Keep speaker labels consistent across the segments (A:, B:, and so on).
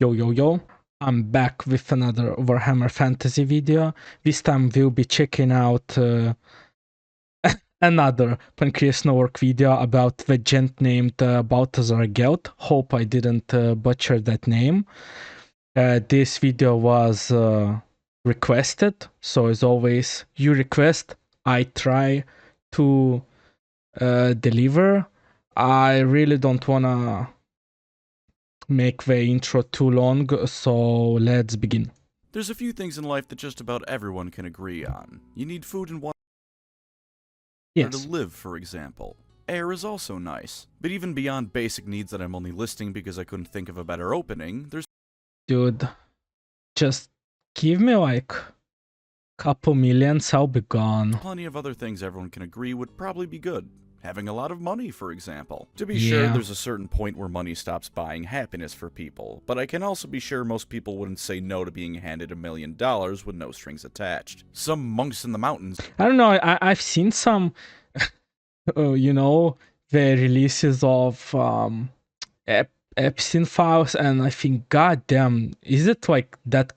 A: Yo yo yo, I'm back with another Warhammer Fantasy video. This time we'll be checking out another PancreasNoWork video about the gent named Balthasar Gelt. Hope I didn't butcher that name. This video was requested, so as always, you request, I try to deliver. I really don't wanna make the intro too long, so let's begin.
B: There's a few things in life that just about everyone can agree on. You need food and water to live, for example. Air is also nice. But even beyond basic needs that I'm only listing because I couldn't think of a better opening, there's...
A: Dude, just give me like couple millions, I'll be gone.
B: Plenty of other things everyone can agree would probably be good. Having a lot of money, for example. To be sure, there's a certain point where money stops buying happiness for people, but I can also be sure most people wouldn't say no to being handed $1 million with no strings attached. Some monks in the mountains...
A: I don't know, I've seen some, you know, the releases of Epstein files, and I think, goddamn, is it like that,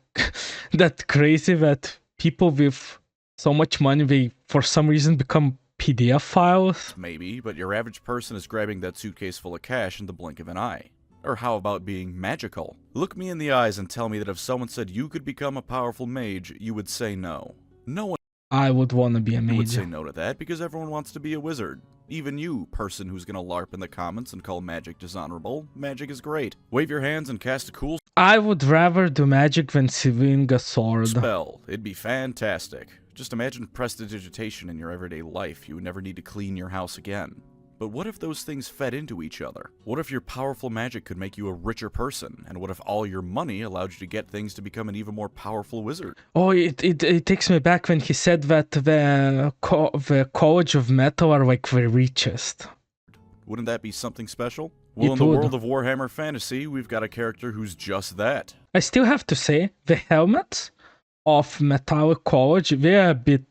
A: that crazy that people with so much money, they for some reason become PDF files?
B: Maybe, but your average person is grabbing that suitcase full of cash in the blink of an eye. Or how about being magical? Look me in the eyes and tell me that if someone said you could become a powerful mage, you would say no. No one
A: I would want to be a mage.
B: would say no to that because everyone wants to be a wizard. Even you, person who's gonna LARP in the comments and call magic dishonorable. Magic is great. Wave your hands and cast a cool
A: I would rather do magic than swing a sword.
B: spell. It'd be fantastic. Just imagine prestidigitation in your everyday life. You would never need to clean your house again. But what if those things fed into each other? What if your powerful magic could make you a richer person? And what if all your money allowed you to get things to become an even more powerful wizard?
A: Oh, it takes me back when he said that the College of Metal are like the richest.
B: Wouldn't that be something special? Well, in the world of Warhammer Fantasy, we've got a character who's just that.
A: I still have to say, the helmets of Metallic College, they're a bit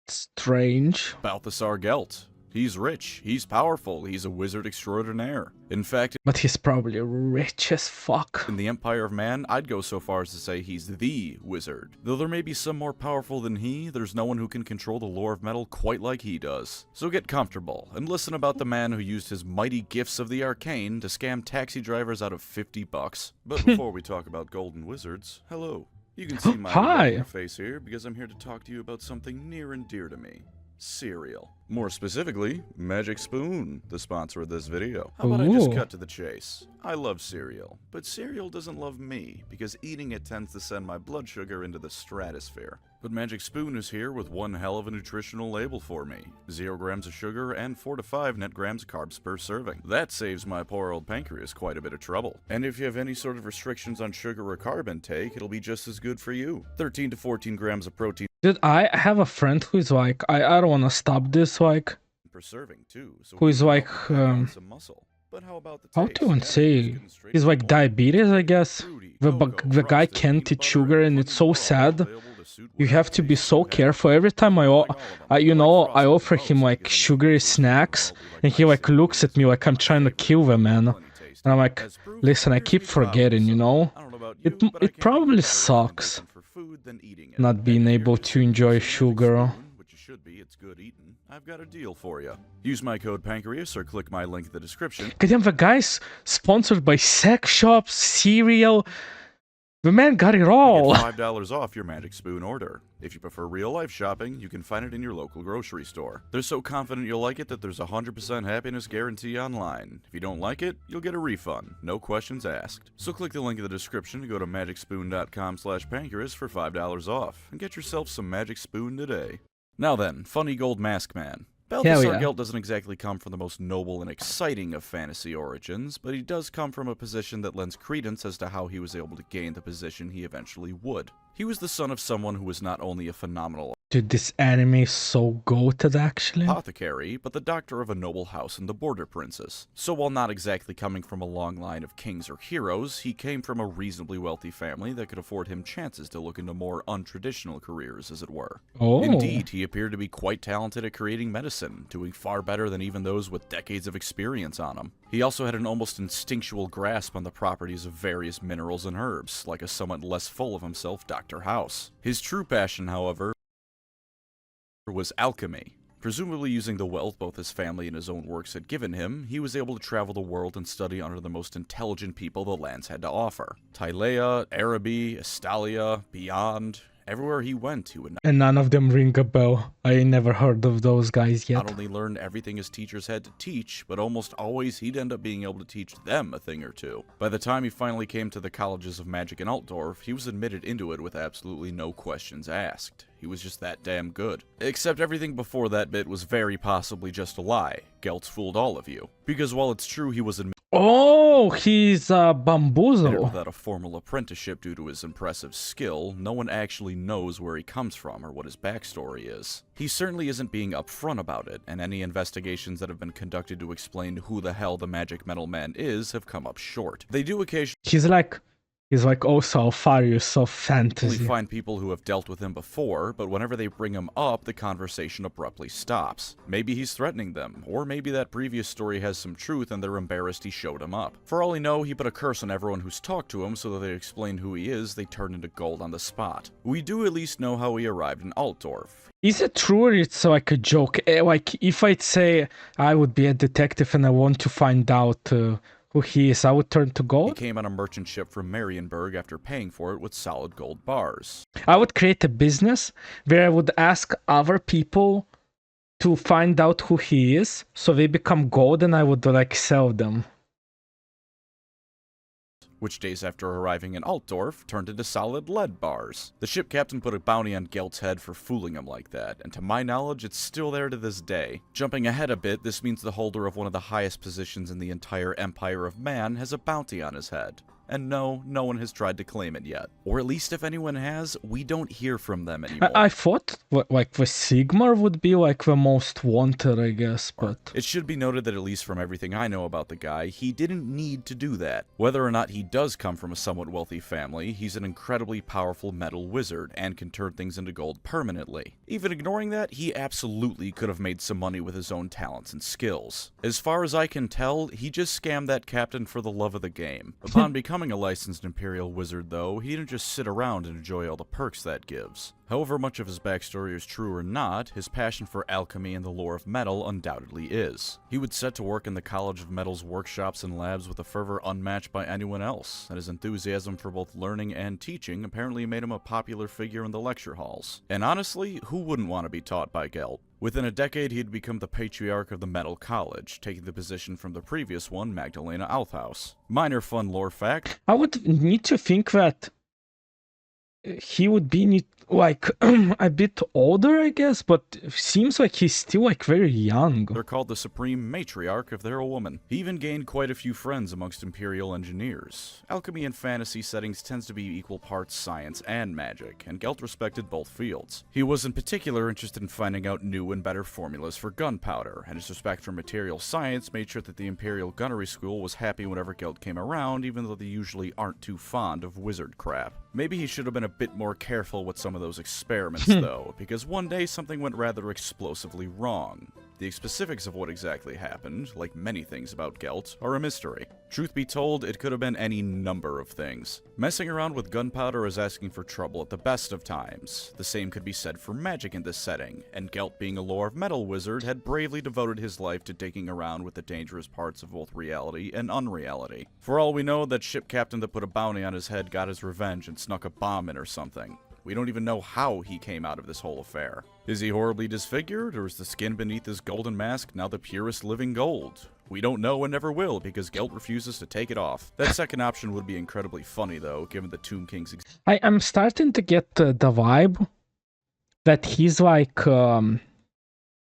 A: strange.
B: Balthasar Gelt. He's rich, he's powerful, he's a wizard extraordinaire. In fact,
A: but he's probably rich as fuck.
B: In the Empire of Man, I'd go so far as to say he's the wizard. Though there may be some more powerful than he, there's no one who can control the lore of metal quite like he does. So get comfortable, and listen about the man who used his mighty gifts of the arcane to scam taxi drivers out of $50. But before we talk about golden wizards, hello. You can see my face here because I'm here to talk to you about something near and dear to me. Cereal. More specifically, Magic Spoon, the sponsor of this video. How about I just cut to the chase? I love cereal, but cereal doesn't love me because eating it tends to send my blood sugar into the stratosphere. But Magic Spoon is here with one hell of a nutritional label for me. 0 grams of sugar and 4 to 5 net grams of carbs per serving. That saves my poor old pancreas quite a bit of trouble. And if you have any sort of restrictions on sugar or carb intake, it'll be just as good for you. 13 to 14 grams of protein.
A: Dude, I have a friend who's like, I don't want to stop this, like,
B: per serving too, so
A: who is like,
B: some muscle. But how about the
A: how do you say? He's like diabetes, I guess. The guy can't eat sugar, and it's so sad. You have to be so careful. Every time I offer him like sugary snacks, and he like looks at me like I'm trying to kill the man. And I'm like, listen, I keep forgetting, you know? It probably sucks not being able to enjoy sugar.
B: It's good eating. I've got a deal for you. Use my code Pancreas or click my link in the description.
A: Goddamn, the guy's sponsored by sex shops, cereal. The man got it all.
B: Get $5 off your Magic Spoon order. If you prefer real-life shopping, you can find it in your local grocery store. They're so confident you'll like it that there's a 100% happiness guarantee online. If you don't like it, you'll get a refund. No questions asked. So click the link in the description to go to magicspoon.com/pancreas for $5 off, and get yourself some Magic Spoon today. Now then, funny gold mask man. Balthasar Gelt doesn't exactly come from the most noble and exciting of fantasy origins, but he does come from a position that lends credence as to how he was able to gain the position he eventually would. He was the son of someone who was not only a phenomenal...
A: Dude, this anime is so goated, actually.
B: Apothecary, but the doctor of a noble house in the Border Princess. So while not exactly coming from a long line of kings or heroes, he came from a reasonably wealthy family that could afford him chances to look into more untraditional careers, as it were.
A: Oh.
B: Indeed, he appeared to be quite talented at creating medicine, doing far better than even those with decades of experience on him. He also had an almost instinctual grasp on the properties of various minerals and herbs, like a somewhat less full of himself Dr. House. His true passion, however, was alchemy. Presumably using the wealth both his family and his own works had given him, he was able to travel the world and study under the most intelligent people the lands had to offer. Tylea, Araby, Estalia, beyond. Everywhere he went, he would
A: And none of them ring a bell. I never heard of those guys yet.
B: not only learn everything his teachers had to teach, but almost always he'd end up being able to teach them a thing or two. By the time he finally came to the colleges of magic in Altdorf, he was admitted into it with absolutely no questions asked. He was just that damn good. Except everything before that bit was very possibly just a lie. Gelt's fooled all of you. Because while it's true he was admitted
A: Oh, he's a bamboozle.
B: without a formal apprenticeship due to his impressive skill, no one actually knows where he comes from or what his backstory is. He certainly isn't being upfront about it, and any investigations that have been conducted to explain who the hell the Magic Metal Man is have come up short. They do occasionally
A: He's like, oh, so far you're so fantasy.
B: find people who have dealt with him before, but whenever they bring him up, the conversation abruptly stops. Maybe he's threatening them, or maybe that previous story has some truth and they're embarrassed he showed him up. For all we know, he put a curse on everyone who's talked to him so that they explain who he is, they turn into gold on the spot. We do at least know how he arrived in Altdorf.
A: Is it true or it's like a joke? Like, if I'd say I would be a detective and I want to find out who he is, I would turn to
B: He
A: gold?
B: came on a merchant ship from Marienburg after paying for it with solid gold bars.
A: I would create a business where I would ask other people to find out who he is, so they become gold and I would like sell them.
B: Which days after arriving in Altdorf turned into solid lead bars. The ship captain put a bounty on Gelt's head for fooling him like that, and to my knowledge it's still there to this day. Jumping ahead a bit, this means the holder of one of the highest positions in the entire Empire of Man has a bounty on his head. And no one has tried to claim it yet. Or at least if anyone has, we don't hear from them anymore.
A: I thought like the Sigmar would be like the most wanted, I guess, but
B: It should be noted that at least from everything I know about the guy, he didn't need to do that. Whether or not he does come from a somewhat wealthy family, he's an incredibly powerful metal wizard and can turn things into gold permanently. Even ignoring that, he absolutely could have made some money with his own talents and skills. As far as I can tell, he just scammed that captain for the love of the game. Upon becoming a licensed Imperial wizard, though, he didn't just sit around and enjoy all the perks that gives. However much of his backstory is true or not, his passion for alchemy and the lore of metal undoubtedly is. He would set to work in the College of Metal's workshops and labs with a fervor unmatched by anyone else, and his enthusiasm for both learning and teaching apparently made him a popular figure in the lecture halls. And honestly, who wouldn't want to be taught by Gelt? Within a decade, he had become the patriarch of the Metal College, taking the position from the previous one, Magdalena Althaus. Minor fun lore fact.
A: I would need to think that he would be like a bit older, I guess, but seems like he's still like very young.
B: They're called the Supreme Matriarch if they're a woman. He even gained quite a few friends amongst Imperial engineers. Alchemy in fantasy settings tends to be equal parts science and magic, and Gelt respected both fields. He was in particular interested in finding out new and better formulas for gunpowder, and his respect for material science made sure that the Imperial Gunnery School was happy whenever Gelt came around, even though they usually aren't too fond of wizard crap. Maybe he should have been a bit more careful with some of those experiments, though, because one day something went rather explosively wrong. The specifics of what exactly happened, like many things about Gelt, are a mystery. Truth be told, it could have been any number of things. Messing around with gunpowder is asking for trouble at the best of times. The same could be said for magic in this setting, and Gelt, being a lore of metal wizard, had bravely devoted his life to digging around with the dangerous parts of both reality and unreality. For all we know, that ship captain that put a bounty on his head got his revenge and snuck a bomb in or something. We don't even know how he came out of this whole affair. Is he horribly disfigured, or is the skin beneath his golden mask now the purest living gold? We don't know and never will, because Gelt refuses to take it off. That second option would be incredibly funny, though, given the Tomb King's
A: I'm starting to get the vibe that he's like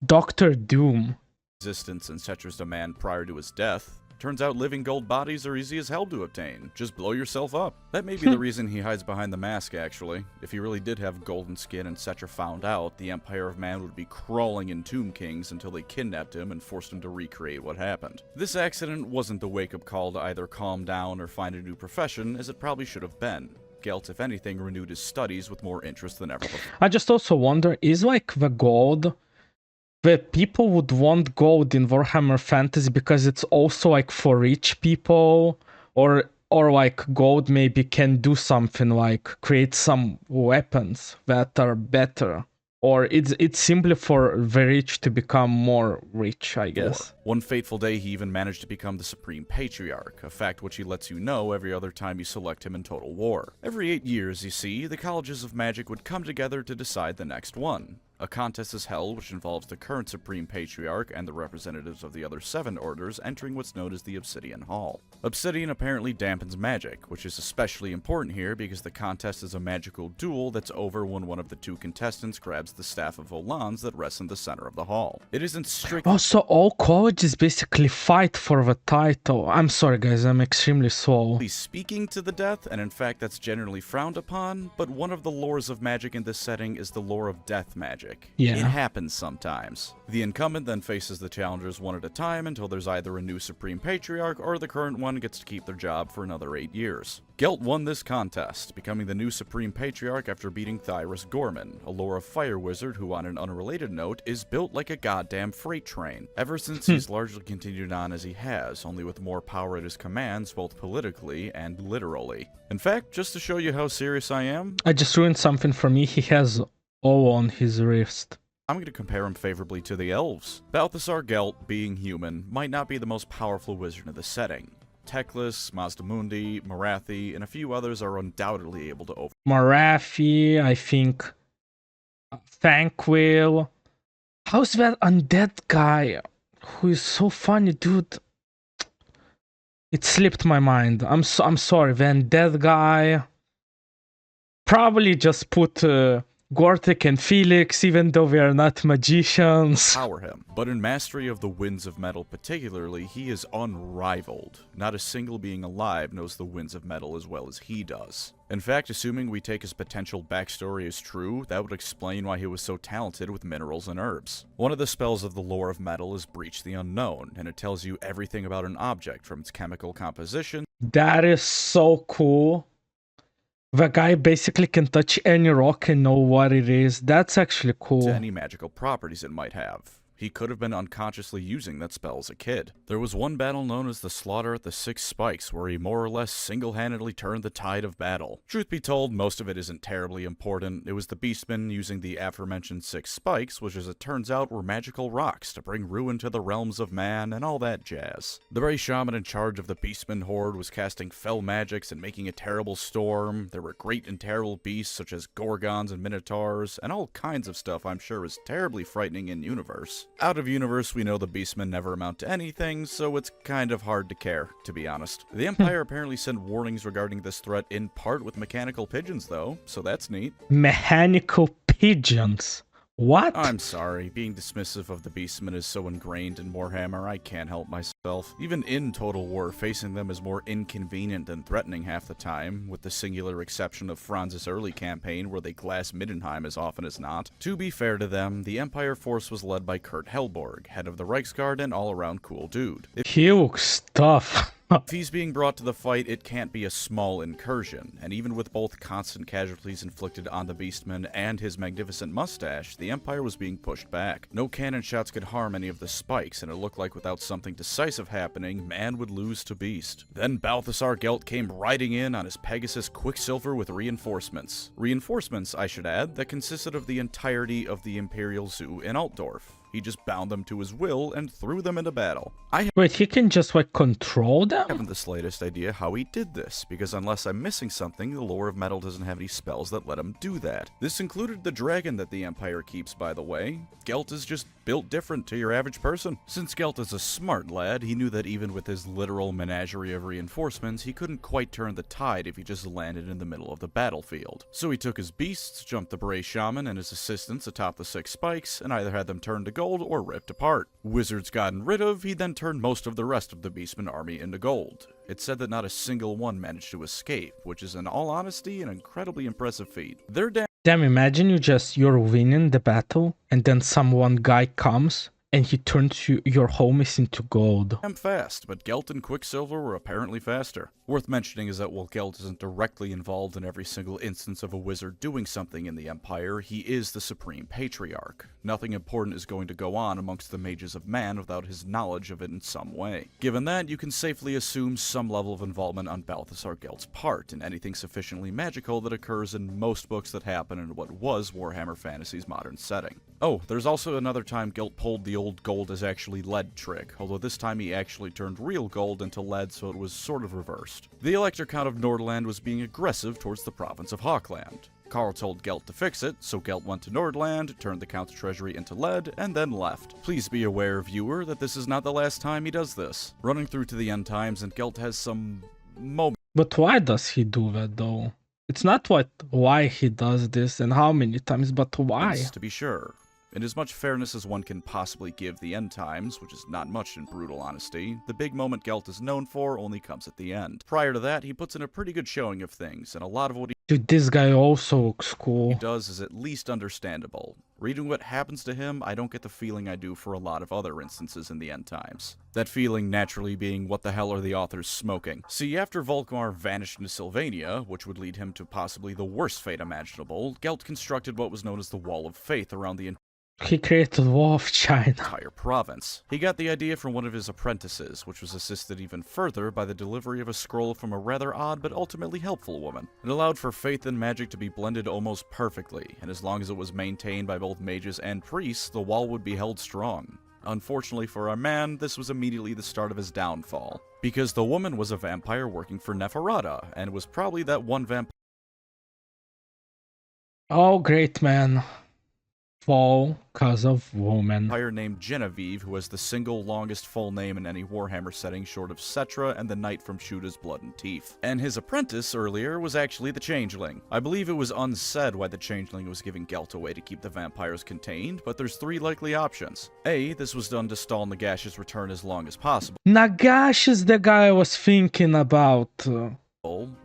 A: Doctor Doom.
B: existence and Cetra's demand prior to his death. Turns out living gold bodies are easy as hell to obtain. Just blow yourself up. That may be the reason he hides behind the mask, actually. If he really did have golden skin and Setcha found out, the Empire of Man would be crawling in Tomb Kings until they kidnapped him and forced him to recreate what happened. This accident wasn't the wake-up call to either calm down or find a new profession, as it probably should have been. Gelt, if anything, renewed his studies with more interest than ever before.
A: I just also wonder, is like the gold, the people would want gold in Warhammer Fantasy because it's also like for rich people, or like gold maybe can do something like create some weapons that are better. Or it's simply for the rich to become more rich, I guess.
B: One fateful day, he even managed to become the Supreme Patriarch, a fact which he lets you know every other time you select him in Total War. Every 8 years, you see, the colleges of magic would come together to decide the next one. A contest is held which involves the current Supreme Patriarch and the representatives of the other 7 orders entering what's known as the Obsidian Hall. Obsidian apparently dampens magic, which is especially important here because the contest is a magical duel that's over when one of the 2 contestants grabs the Staff of Volans that rests in the center of the hall. It isn't strict.
A: Also, all colleges basically fight for the title. I'm sorry guys, I'm extremely slow.
B: Speaking to the death, and in fact that's generally frowned upon, but one of the lores of magic in this setting is the lore of death magic.
A: Yeah.
B: It happens sometimes. The incumbent then faces the challengers one at a time until there's either a new Supreme Patriarch or the current one gets to keep their job for another 8 years. Gelt won this contest, becoming the new Supreme Patriarch after beating Thyrus Gorman, a lore of fire wizard who, on an unrelated note, is built like a goddamn freight train. Ever since, he's largely continued on as he has, only with more power at his commands, both politically and literally. In fact, just to show you how serious I am,
A: I just ruined something for me. He has O on his wrist.
B: I'm going to compare him favorably to the elves. Balthasar Gelt, being human, might not be the most powerful wizard in the setting. Teclis, Mazdamundi, Marathi, and a few others are undoubtedly able to over.
A: Marathi, I think. Thankwell. How's that undead guy who is so funny, dude? It slipped my mind. I'm sorry. The undead guy. Probably just put Gortek and Felix, even though we are not magicians.
B: Power him. But in mastery of the winds of metal particularly, he is unrivaled. Not a single being alive knows the winds of metal as well as he does. In fact, assuming we take his potential backstory as true, that would explain why he was so talented with minerals and herbs. One of the spells of the lore of metal is Breach the Unknown, and it tells you everything about an object from its chemical composition.
A: That is so cool. The guy basically can touch any rock and know what it is. That's actually cool.
B: To any magical properties it might have. He could have been unconsciously using that spell as a kid. There was one battle known as the Slaughter at the Six Spikes, where he more or less single-handedly turned the tide of battle. Truth be told, most of it isn't terribly important. It was the Beastmen using the aforementioned 6 spikes, which as it turns out were magical rocks to bring ruin to the realms of man and all that jazz. The very shaman in charge of the Beastmen horde was casting fell magics and making a terrible storm. There were great and terrible beasts such as gorgons and minotaurs, and all kinds of stuff I'm sure is terribly frightening in universe. Out of universe, we know the Beastmen never amount to anything, so it's kind of hard to care, to be honest. The Empire apparently sent warnings regarding this threat in part with mechanical pigeons, though, so that's neat.
A: Mechanical pigeons? What?
B: I'm sorry, being dismissive of the Beastmen is so ingrained in Warhammer, I can't help myself. Even in Total War, facing them is more inconvenient than threatening half the time, with the singular exception of Franz's early campaign where they glass Middenheim as often as not. To be fair to them, the Empire force was led by Kurt Helborg, head of the Reichsguard and all-around cool dude.
A: He looks tough.
B: If he's being brought to the fight, it can't be a small incursion, and even with both constant casualties inflicted on the Beastman and his magnificent mustache, the Empire was being pushed back. No cannon shots could harm any of the spikes, and it looked like without something decisive happening, man would lose to beast. Then Balthasar Gelt came riding in on his Pegasus Quicksilver with reinforcements. Reinforcements, I should add, that consisted of the entirety of the Imperial Zoo in Altdorf. He just bound them to his will and threw them into battle.
A: Wait, he can just like control them?
B: I haven't the slightest idea how he did this, because unless I'm missing something, the lore of metal doesn't have any spells that let him do that. This included the dragon that the Empire keeps, by the way. Gelt is just built different to your average person. Since Gelt is a smart lad, he knew that even with his literal menagerie of reinforcements, he couldn't quite turn the tide if he just landed in the middle of the battlefield. So he took his beasts, jumped the Bray Shaman and his assistants atop the 6 spikes, and either had them turn to gold or ripped apart. Wizards gotten rid of, he then turned most of the rest of the Beastman army into gold. It's said that not a single one managed to escape, which is in all honesty an incredibly impressive feat.
A: Damn, imagine you're winning the battle and then some one guy comes and he turns your homies into gold.
B: Damn fast, but Gelt and Quicksilver were apparently faster. Worth mentioning is that while Gelt isn't directly involved in every single instance of a wizard doing something in the Empire, he is the Supreme Patriarch. Nothing important is going to go on amongst the mages of man without his knowledge of it in some way. Given that, you can safely assume some level of involvement on Balthasar Gelt's part in anything sufficiently magical that occurs in most books that happen in what was Warhammer Fantasy's modern setting. Oh, there's also another time Gelt pulled the old gold is actually lead trick, although this time he actually turned real gold into lead, so it was sort of reversed. The Elector Count of Nordland was being aggressive towards the province of Hawkland. Karl told Gelt to fix it, so Gelt went to Nordland, turned the Count's treasury into lead, and then left. Please be aware, viewer, that this is not the last time he does this. Running through to the end times, and Gelt has some moments.
A: But why does he do that though? It's not why he does this and how many times, but why?
B: To be sure. In as much fairness as one can possibly give the end times, which is not much in brutal honesty, the big moment Gelt is known for only comes at the end. Prior to that, he puts in a pretty good showing of things, and a lot of what
A: Dude, this guy also looks cool.
B: he does is at least understandable. Reading what happens to him, I don't get the feeling I do for a lot of other instances in the end times. That feeling naturally being, what the hell are the authors smoking? See, after Volkmar vanished into Sylvania, which would lead him to possibly the worst fate imaginable, Gelt constructed what was known as the Wall of Faith around the
A: He created the Wall of China.
B: entire province. He got the idea from one of his apprentices, which was assisted even further by the delivery of a scroll from a rather odd but ultimately helpful woman. It allowed for faith and magic to be blended almost perfectly, and as long as it was maintained by both mages and priests, the wall would be held strong. Unfortunately for our man, this was immediately the start of his downfall, because the woman was a vampire working for Neferata, and was probably that one vampire.
A: Oh, great man. Fall cause of woman.
B: Named Genevieve, who has the single longest full name in any Warhammer setting short of Cetra and the knight from Shoota's Blood and Teeth. And his apprentice earlier was actually the Changeling. I believe it was unsaid why the Changeling was giving Gelt away to keep the vampires contained, but there's three likely options. A, this was done to stall Nagash's return as long as possible.
A: Nagash is the guy I was thinking about.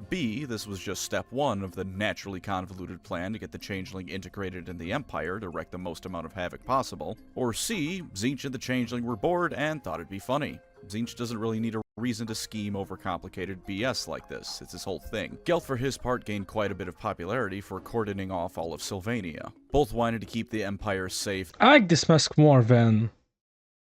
B: B, this was just step one of the naturally convoluted plan to get the Changeling integrated in the Empire to wreak the most amount of havoc possible. Or C, Tzeentch and the Changeling were bored and thought it'd be funny. Tzeentch doesn't really need a reason to scheme over complicated BS like this, it's his whole thing. Gelt for his part gained quite a bit of popularity for cordoning off all of Sylvania. Both wanted to keep the Empire safe.
A: I like this mask more than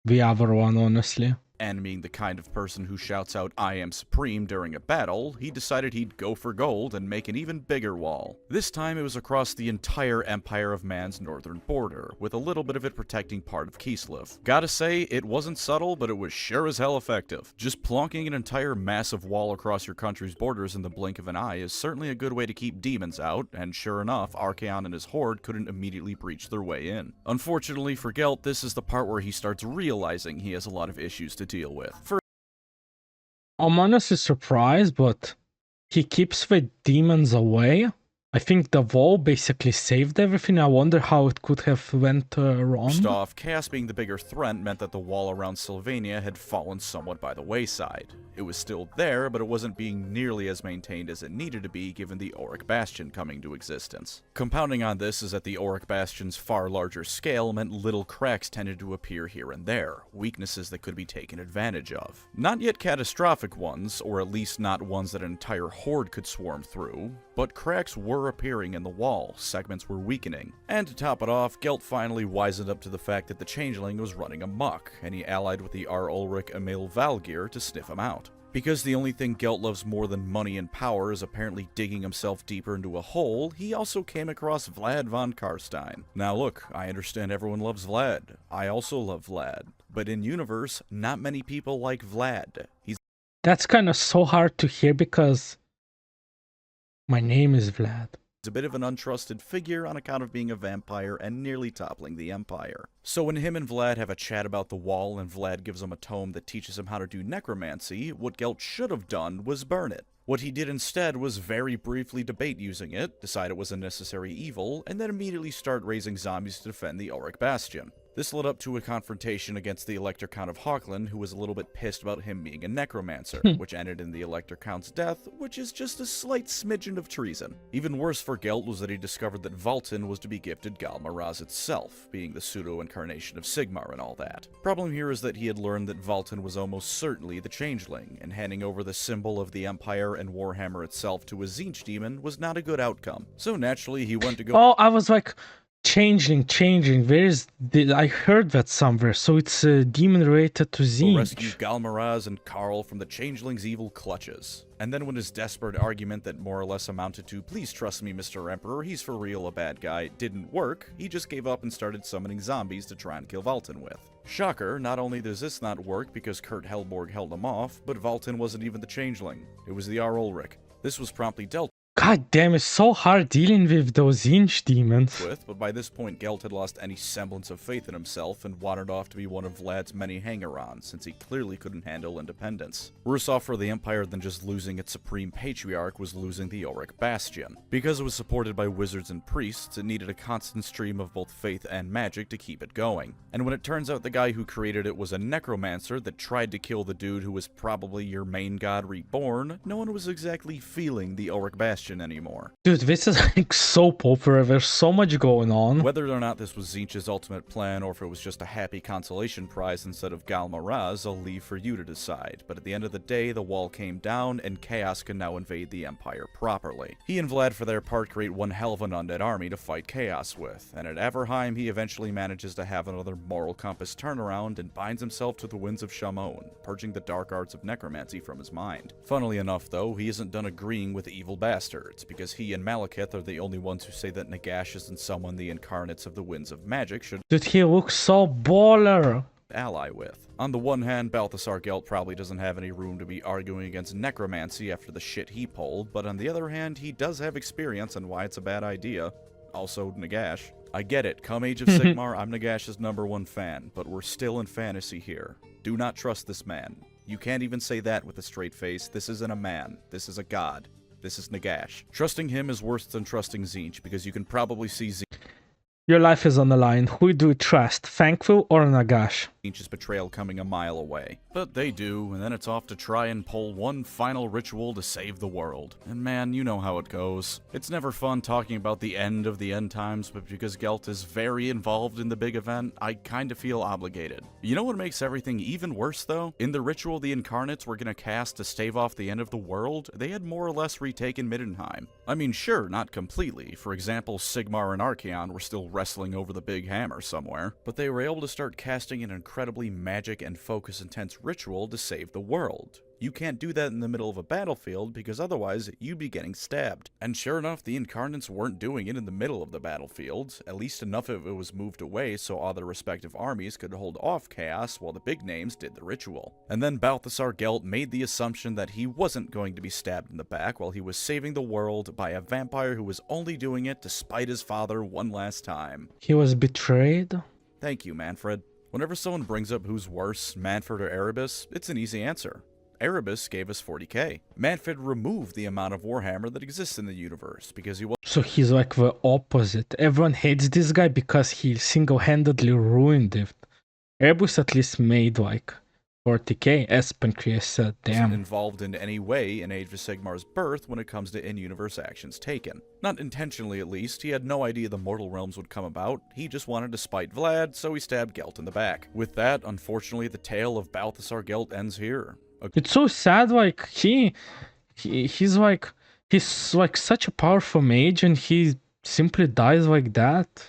A: the other one, honestly.
B: And being the kind of person who shouts out "I am supreme" during a battle, he decided he'd go for gold and make an even bigger wall. This time it was across the entire Empire of Man's northern border, with a little bit of it protecting part of Kislev. Gotta say, it wasn't subtle, but it was sure as hell effective. Just plonking an entire massive wall across your country's borders in the blink of an eye is certainly a good way to keep demons out, and sure enough, Archaon and his horde couldn't immediately breach their way in. Unfortunately for Gelt, this is the part where he starts realizing he has a lot of issues to deal with.
A: I'm honestly surprised, but he keeps the demons away. I think the wall basically saved everything. I wonder how it could have went wrong.
B: First off, chaos being the bigger threat meant that the wall around Sylvania had fallen somewhat by the wayside. It was still there, but it wasn't being nearly as maintained as it needed to be given the Auric Bastion coming to existence. Compounding on this is that the Auric Bastion's far larger scale meant little cracks tended to appear here and there, weaknesses that could be taken advantage of. Not yet catastrophic ones, or at least not ones that an entire horde could swarm through, but cracks were appearing in the wall, segments were weakening. And to top it off, Gelt finally wisened up to the fact that the Changeling was running amok, and he allied with the R. Ulrich Emil Valgir to sniff him out. Because the only thing Gelt loves more than money and power is apparently digging himself deeper into a hole, he also came across Vlad von Karstein. Now look, I understand everyone loves Vlad. I also love Vlad. But in universe, not many people like Vlad.
A: That's kind of so hard to hear because my name is Vlad.
B: A bit of an untrusted figure on account of being a vampire and nearly toppling the Empire. So when him and Vlad have a chat about the wall and Vlad gives him a tome that teaches him how to do necromancy, what Gelt should have done was burn it. What he did instead was very briefly debate using it, decide it was a necessary evil, and then immediately start raising zombies to defend the Auric Bastion. This led up to a confrontation against the Elector Count of Hochland, who was a little bit pissed about him being a necromancer, which ended in the Elector Count's death, which is just a slight smidgen of treason. Even worse for Gelt was that he discovered that Valten was to be gifted Galmaraz itself, being the pseudo-incarnation of Sigmar and all that. Problem here is that he had learned that Valten was almost certainly the Changeling, and handing over the symbol of the Empire and Warhammer itself to a Tzeentch demon was not a good outcome. So naturally he went to go—
A: Oh, I was like, changing. I heard that somewhere. So it's a demon related to Tzeentch.
B: Rescue Galmaraz and Karl from the Changeling's evil clutches. And then when his desperate argument that more or less amounted to "please trust me, Mr. Emperor, he's for real a bad guy" didn't work, he just gave up and started summoning zombies to try and kill Valten with. Shocker, not only does this not work because Kurt Helborg held him off, but Valten wasn't even the Changeling. It was the R. Ulrich. This was promptly dealt
A: God damn, it's so hard dealing with those Tzeentch demons.
B: with, but by this point Gelt had lost any semblance of faith in himself and wandered off to be one of Vlad's many hanger-ons, since he clearly couldn't handle independence. Worse off for the Empire than just losing its supreme patriarch was losing the Ulrich Bastion. Because it was supported by wizards and priests, it needed a constant stream of both faith and magic to keep it going. And when it turns out the guy who created it was a necromancer that tried to kill the dude who was probably your main god reborn, no one was exactly feeling the Ulrich Bastion anymore.
A: Dude, this is like soap opera. There's so much going on.
B: Whether or not this was Tzeentch's ultimate plan or if it was just a happy consolation prize instead of Galmaraz, I'll leave for you to decide. But at the end of the day, the wall came down and Chaos can now invade the Empire properly. He and Vlad for their part create one hell of an undead army to fight Chaos with, and at Everheim he eventually manages to have another moral compass turnaround and binds himself to the winds of Shamon, purging the dark arts of necromancy from his mind. Funnily enough though, he isn't done agreeing with the evil bastards, because he and Malekith are the only ones who say that Nagash isn't someone the incarnates of the winds of magic should
A: Dude, he looks so baller.
B: ally with. On the one hand, Balthasar Gelt probably doesn't have any room to be arguing against necromancy after the shit he pulled, but on the other hand, he does have experience on why it's a bad idea. Also, Nagash. I get it, come Age of Sigmar, I'm Nagash's #1 fan, but we're still in fantasy here. Do not trust this man. You can't even say that with a straight face. This isn't a man. This is a god. This is Nagash. Trusting him is worse than trusting Tzeentch, because you can probably see
A: Your life is on the line. Who do you trust, Thankful or Nagash?
B: Tzeentch's betrayal coming a mile away. But they do, and then it's off to try and pull one final ritual to save the world. And man, you know how it goes. It's never fun talking about the end of the end times, but because Gelt is very involved in the big event, I kinda feel obligated. You know what makes everything even worse though? In the ritual the Incarnates were gonna cast to stave off the end of the world, they had more or less retaken Middenheim. I mean, sure, not completely. For example, Sigmar and Archaon were still wrestling over the big hammer somewhere, but they were able to start casting an incredibly magic and focus-intense ritual to save the world. You can't do that in the middle of a battlefield because otherwise you'd be getting stabbed. And sure enough, the Incarnates weren't doing it in the middle of the battlefield, at least enough of it was moved away so all their respective armies could hold off chaos while the big names did the ritual. And then Balthasar Gelt made the assumption that he wasn't going to be stabbed in the back while he was saving the world by a vampire who was only doing it to spite his father one last time.
A: He was betrayed?
B: Thank you, Manfred. Whenever someone brings up who's worse, Manfred or Erebus, it's an easy answer. Erebus gave us 40k. Manfred removed the amount of Warhammer that exists in the universe because he was—
A: So he's like the opposite. Everyone hates this guy because he single-handedly ruined it. Erebus at least made like 40k, as Pancreas said. Damn.
B: involved in any way in Age of Sigmar's birth when it comes to in-universe actions taken. Not intentionally at least, he had no idea the Mortal Realms would come about, he just wanted to spite Vlad, so he stabbed Gelt in the back. With that, unfortunately the tale of Balthasar Gelt ends here.
A: It's so sad, like, he's like such a powerful mage and he simply dies like that.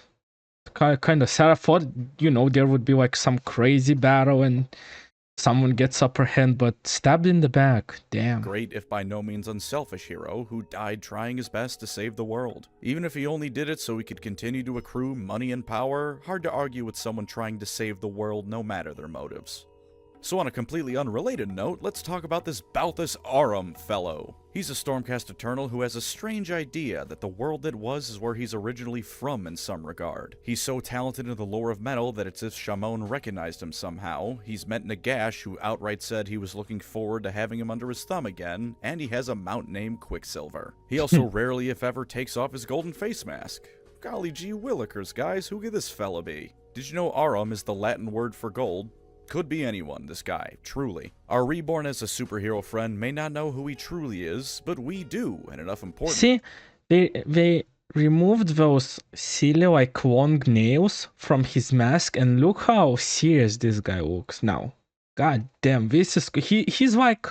A: Kind of sad. I thought, you know, there would be like some crazy battle and someone gets upper hand, but stabbed in the back. Damn.
B: Great, if by no means unselfish hero who died trying his best to save the world. Even if he only did it so he could continue to accrue money and power, hard to argue with someone trying to save the world no matter their motives. So on a completely unrelated note, let's talk about this Balthasar fellow. He's a Stormcast Eternal who has a strange idea that the world that was is where he's originally from in some regard. He's so talented in the lore of metal that it's as if Shamon recognized him somehow. He's met Nagash, who outright said he was looking forward to having him under his thumb again, and he has a mount named Quicksilver. He also rarely if ever takes off his golden face mask. Golly gee willikers, guys, who could this fella be? Did you know Arum is the Latin word for gold? Could be anyone, this guy, truly. Our reborn as a superhero friend may not know who he truly is, but we do, and enough important.
A: See, they removed those silly, like, long nails from his mask, and look how serious this guy looks now. God damn, this is he's like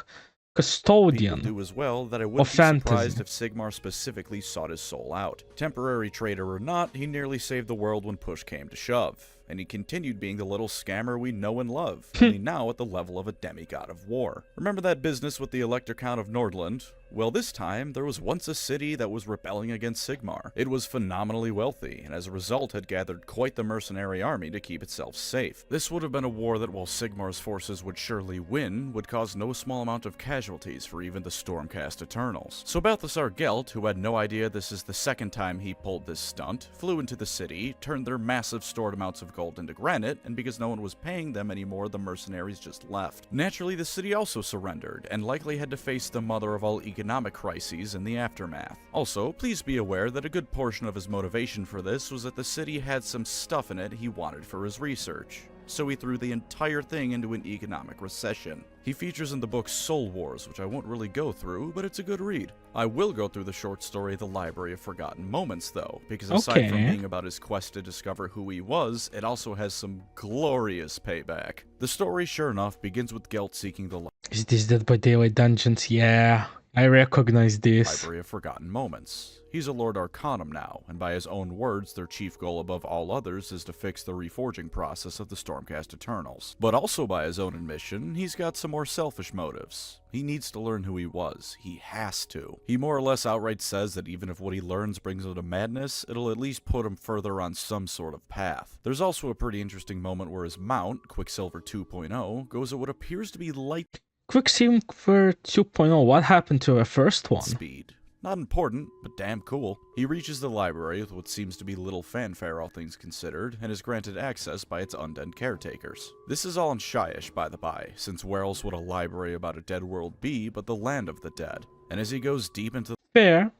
A: custodian.
B: People do as well that I wouldn't be surprised if Sigmar specifically sought his soul out. Temporary traitor or not, he nearly saved the world when push came to shove, and he continued being the little scammer we know and love, only now at the level of a demigod of war. Remember that business with the Elector Count of Nordland? Well, this time, there was once a city that was rebelling against Sigmar. It was phenomenally wealthy, and as a result had gathered quite the mercenary army to keep itself safe. This would have been a war that, while Sigmar's forces would surely win, would cause no small amount of casualties for even the Stormcast Eternals. So Balthasar Gelt, who had no idea this is the second time he pulled this stunt, flew into the city, turned their massive stored amounts of gold into granite, and because no one was paying them anymore, the mercenaries just left. Naturally, the city also surrendered, and likely had to face the mother of all economic crises in the aftermath. Also, please be aware that a good portion of his motivation for this was that the city had some stuff in it he wanted for his research. So he threw the entire thing into an economic recession. He features in the book Soul Wars, which I won't really go through, but it's a good read. I will go through the short story The Library of Forgotten Moments, though, because aside from being about his quest to discover who he was, it also has some glorious payback. The story, sure enough, begins with Gelt seeking the
A: Is this Dead by Daylight Dungeons? Yeah, I recognize this.
B: Library of Forgotten Moments. He's a Lord Arcanum now, and by his own words, their chief goal above all others is to fix the reforging process of the Stormcast Eternals. But also by his own admission, he's got some more selfish motives. He needs to learn who he was. He has to. He more or less outright says that even if what he learns brings him to madness, it'll at least put him further on some sort of path. There's also a pretty interesting moment where his mount, Quicksilver 2.0, goes at what appears to be light
A: Quicksilver 2.0, what happened to a first one?
B: speed. Not important, but damn cool. He reaches the library with what seems to be little fanfare, all things considered, and is granted access by its undead caretakers. This is all in Shyish, by the by, since where else would a library about a dead world be but the land of the dead? And as he goes deep into
A: the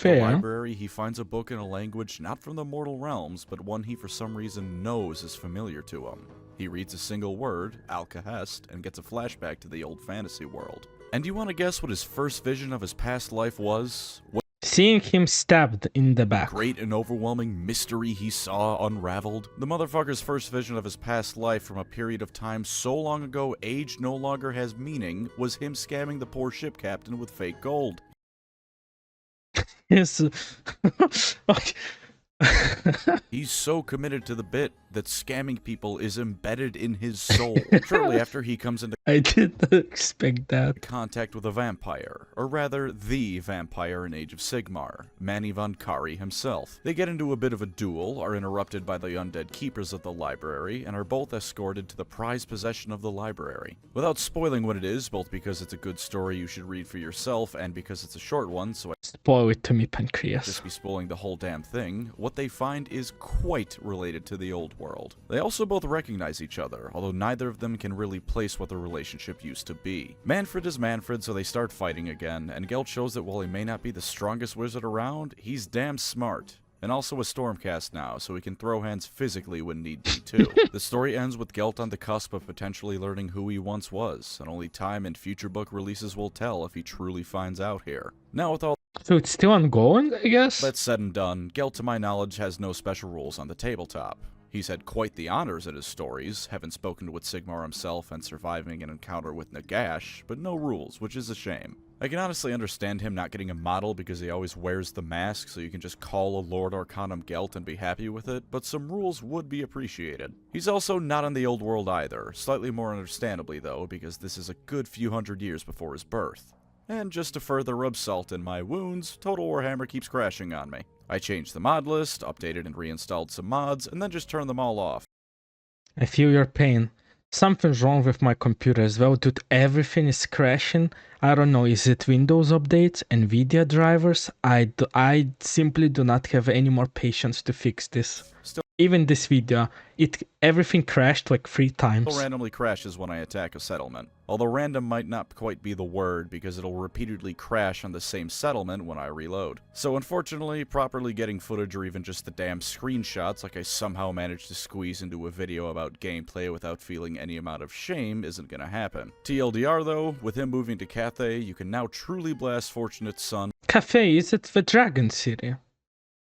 B: library, he finds a book in a language not from the mortal realms, but one he for some reason knows is familiar to him. He reads a single word, Alcahest, and gets a flashback to the old fantasy world. And do you want to guess what his first vision of his past life was?
A: Seeing him stabbed in the back.
B: Great and overwhelming mystery he saw unraveled. The motherfucker's first vision of his past life from a period of time so long ago age no longer has meaning was him scamming the poor ship captain with fake gold.
A: Yes.
B: He's so committed to the bit that scamming people is embedded in his soul. Shortly after, he comes into
A: I didn't expect that.
B: contact with a vampire, or rather, the vampire in Age of Sigmar, Manny von Kari himself. They get into a bit of a duel, are interrupted by the undead keepers of the library, and are both escorted to the prized possession of the library. Without spoiling what it is, both because it's a good story you should read for yourself, and because it's a short one, so I
A: spoil it to me, Pancreas.
B: just be spoiling the whole damn thing, what they find is quite related to the old world. They also both recognize each other, although neither of them can really place what the relationship used to be. Manfred is Manfred, so they start fighting again, and Gelt shows that while he may not be the strongest wizard around, he's damn smart. And also a Stormcast now, so he can throw hands physically when need be too. The story ends with Gelt on the cusp of potentially learning who he once was, and only time and future book releases will tell if he truly finds out here. Now with all
A: So it's still ongoing, I guess?
B: that's said and done, Gelt to my knowledge has no special rules on the tabletop. He's had quite the honors in his stories, having spoken with Sigmar himself and surviving an encounter with Nagash, but no rules, which is a shame. I can honestly understand him not getting a model because he always wears the mask, so you can just call a Lord Arcanum Gelt and be happy with it, but some rules would be appreciated. He's also not in the old world either, slightly more understandably though, because this is a good few hundred years before his birth. And just to further rub salt in my wounds, Total Warhammer keeps crashing on me. I changed the mod list, updated and reinstalled some mods, and then just turned them all off.
A: I feel your pain. Something's wrong with my computer as well, dude. Everything is crashing. I don't know, is it Windows updates, NVIDIA drivers? I simply do not have any more patience to fix this.
B: Still
A: Even this video, everything crashed like 3 times.
B: randomly crashes when I attack a settlement. Although random might not quite be the word because it'll repeatedly crash on the same settlement when I reload. So unfortunately, properly getting footage or even just the damn screenshots like I somehow managed to squeeze into a video about gameplay without feeling any amount of shame isn't gonna happen. TLDR though, with him moving to Cathay, you can now truly blast Fortunate's son.
A: Cafe, is it the Dragon City?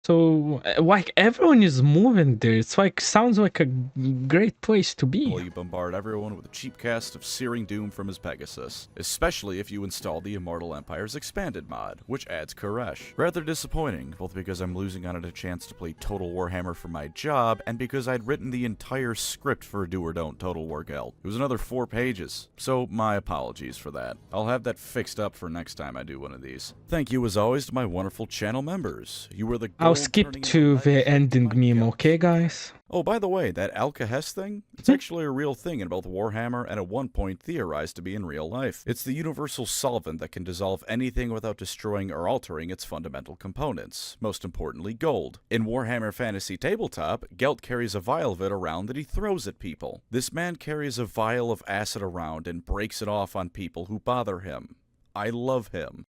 A: So, like, everyone is moving there. It's like, sounds like a great place to be.
B: While you bombard everyone with a cheap cast of searing doom from his Pegasus, especially if you install the Immortal Empire's Expanded mod, which adds Koresh. Rather disappointing, both because I'm losing out on a chance to play Total Warhammer for my job, and because I'd written the entire script for Do or Don't Total War Gelt. It was another 4 pages, so my apologies for that. I'll have that fixed up for next time I do one of these. Thank you as always to my wonderful channel members. You were the
A: I'll skip to the ending meme, okay, guys?
B: Oh, by the way, that Alka-Hess thing? It's actually a real thing in both Warhammer and at one point theorized to be in real life. It's the universal solvent that can dissolve anything without destroying or altering its fundamental components, most importantly gold. In Warhammer Fantasy Tabletop, Gelt carries a vial of it around that he throws at people. This man carries a vial of acid around and breaks it off on people who bother him. I love him.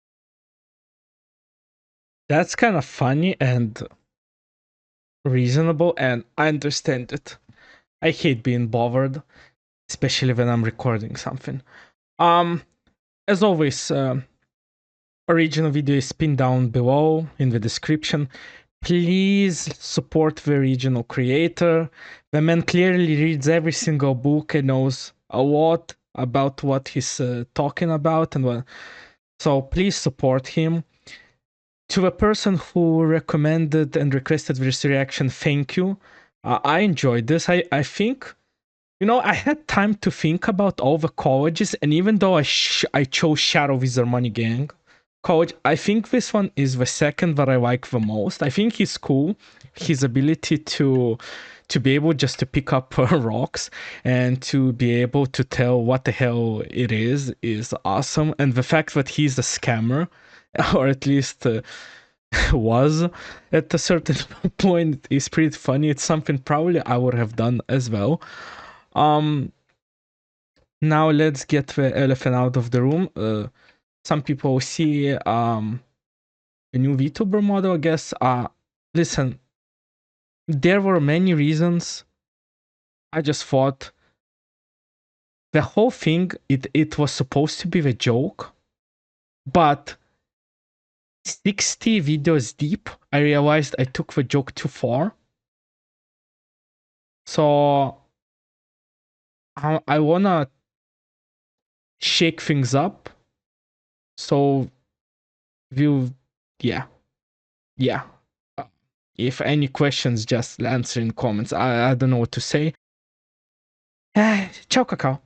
A: That's kind of funny and reasonable, and I understand it. I hate being bothered, especially when I'm recording something. As always, original video is pinned down below in the description. Please support the original creator. The man clearly reads every single book and knows a lot about what he's talking about, and what. So please support him. To the person who recommended and requested this reaction, thank you. I enjoyed this. I think, I had time to think about all the colleges, and even though I chose Shadow Wizard Money Gang college, I think this one is the second that I like the most. I think he's cool. His ability to be able just to pick up rocks and to be able to tell what the hell it is awesome. And the fact that he's a scammer, or at least was at a certain point, is pretty funny. It's something probably I would have done as well. Now let's get the elephant out of the room. Some people see a new VTuber model, I guess. Listen, there were many reasons. I just thought the whole thing, it was supposed to be the joke, but 60 videos deep, I realized I took the joke too far. So I wanna shake things up. So yeah. If any questions, just answer in comments. I don't know what to say. Ciao, Cacao.